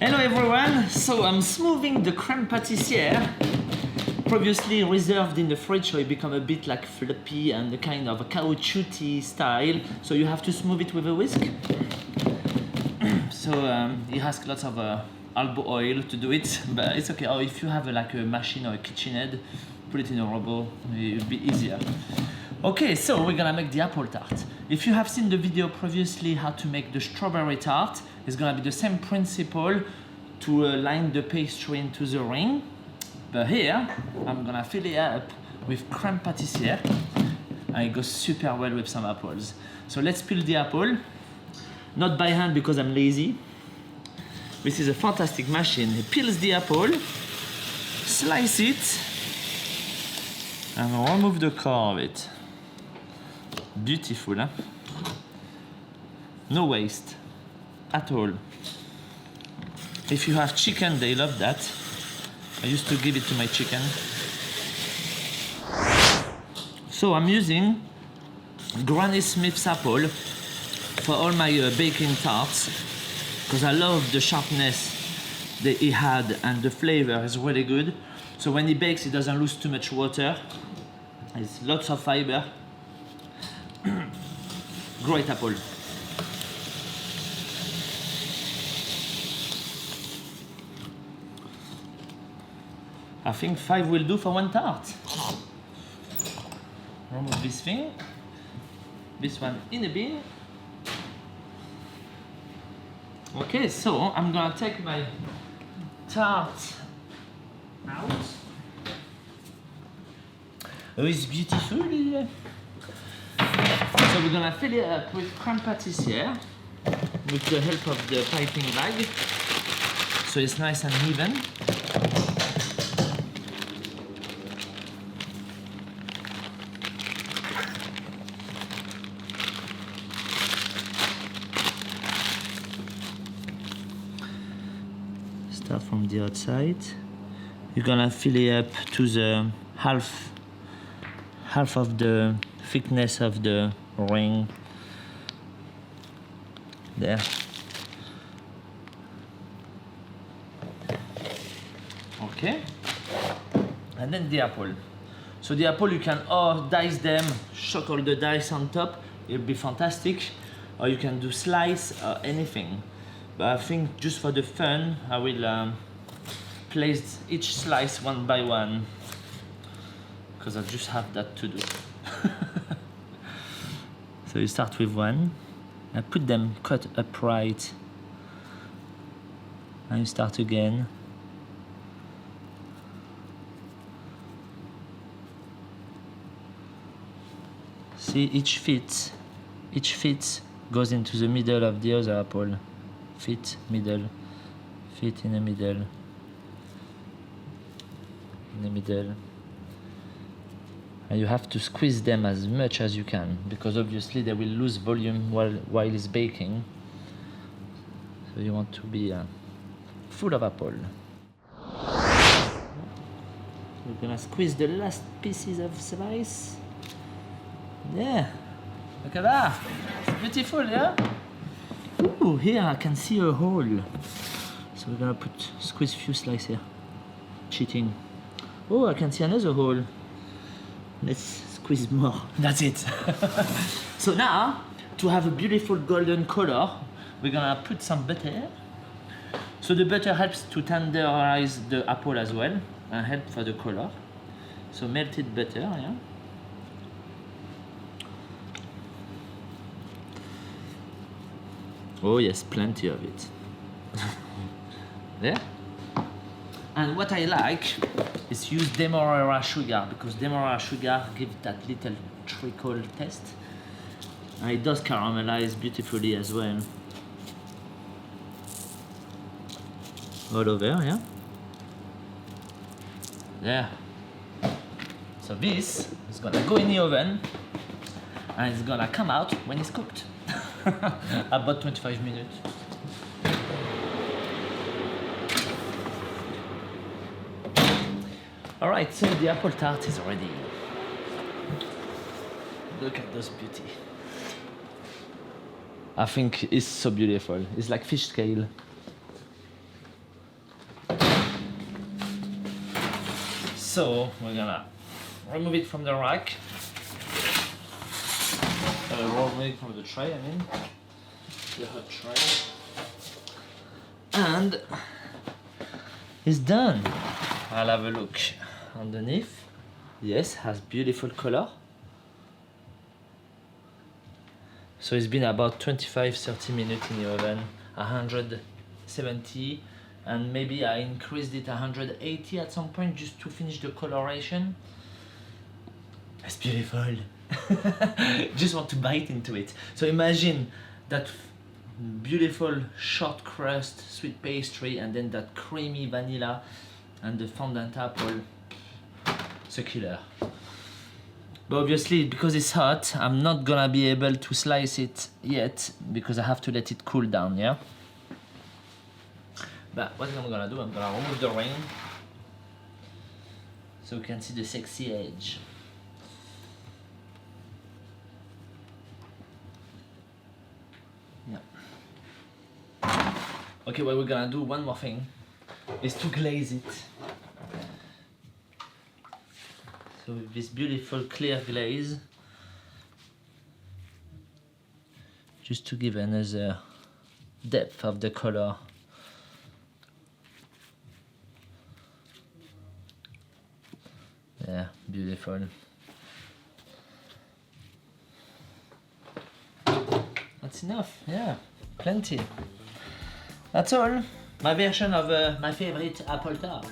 Hello everyone, so I'm smoothing the Creme Patissiere, previously reserved in the fridge, so it become a bit like floppy and a kind of a caoutchouc style, so you have to smooth it with a whisk. So it has lots of elbow oil to do it, but it's okay. Or if you have like a machine or a KitchenAid, put it in a robot, it will be easier. Okay, so we're gonna make the apple tart. If you have seen the video previously how to make the strawberry tart, it's gonna be the same principle to line the pastry into the ring. But here, I'm gonna fill it up with Creme Patissiere, and it goes super well with some apples. So let's peel the apple, not by hand because I'm lazy. This is a fantastic machine. It peels the apple, slice it, and remove the core of it. Beautiful, huh? No waste at all. If you have chicken, they love that. I used to give it to my chicken. So I'm using Granny Smith's apple for all my baking tarts because I love the sharpness that it had and the flavor is really good. So when it bakes, it doesn't lose too much water. It's lots of fiber. Great apple. I think 5 will do for one tart. Remove this thing. This one in a bin. Okay, so I'm gonna take my tart out. Oh, it's beautiful. So we're gonna fill it up with Creme Patissiere with the help of the piping bag, so it's nice and even. Start from the outside. You're gonna fill it up to the half of the thickness of the ring there. Okay, and then the apple. So the apple, you can dice them, shock all the dice on top, it'll be fantastic, or you can do slice or anything. But I think just for the fun, I will place each slice one by one because I just have that to do. So you start with one, and put them cut upright, and you start again. See, each fit goes into the middle of the other apple. Fit, middle, fit in the middle, in the middle. And you have to squeeze them as much as you can because obviously they will lose volume while it's baking. So you want to be full of apple. We're gonna squeeze the last pieces of slice. Yeah, look at that. It's beautiful, yeah? Ooh, here I can see a hole. So we're gonna squeeze a few slices here. Cheating. Oh, I can see another hole. Let's squeeze more. That's it. So now, to have a beautiful golden color, we're gonna put some butter. So the butter helps to tenderize the apple as well and help for the color. So melted butter, yeah. Oh yes, plenty of it. There. And what I like is use demarara sugar because demarara sugar gives that little treacle taste. And it does caramelize beautifully as well. All over, yeah? There. So this is gonna go in the oven and it's gonna come out when it's cooked. About 25 minutes. Alright, so the apple tart is ready. Look at this beauty. I think it's so beautiful. It's like fish scale. So we're gonna remove it from the rack. Remove it from the tray, I mean. The hot tray. And it's done. I'll have a look underneath. Yes, has beautiful color. So it's been about 25-30 minutes in the oven, 170, and maybe I increased it 180 at some point just to finish the coloration. It's beautiful. Just want to bite into it. So imagine that beautiful short crust sweet pastry and then that creamy vanilla and the fondant apple. It's a killer. But obviously because it's hot, I'm not gonna be able to slice it yet because I have to let it cool down, yeah? But what I'm gonna do, I'm gonna remove the ring so we can see the sexy edge. Yeah. Okay, what we're gonna do, one more thing, is to glaze it. So with this beautiful clear glaze, just to give another depth of the color. Yeah, beautiful. That's enough, yeah, plenty. That's all. My version of my favorite apple tart.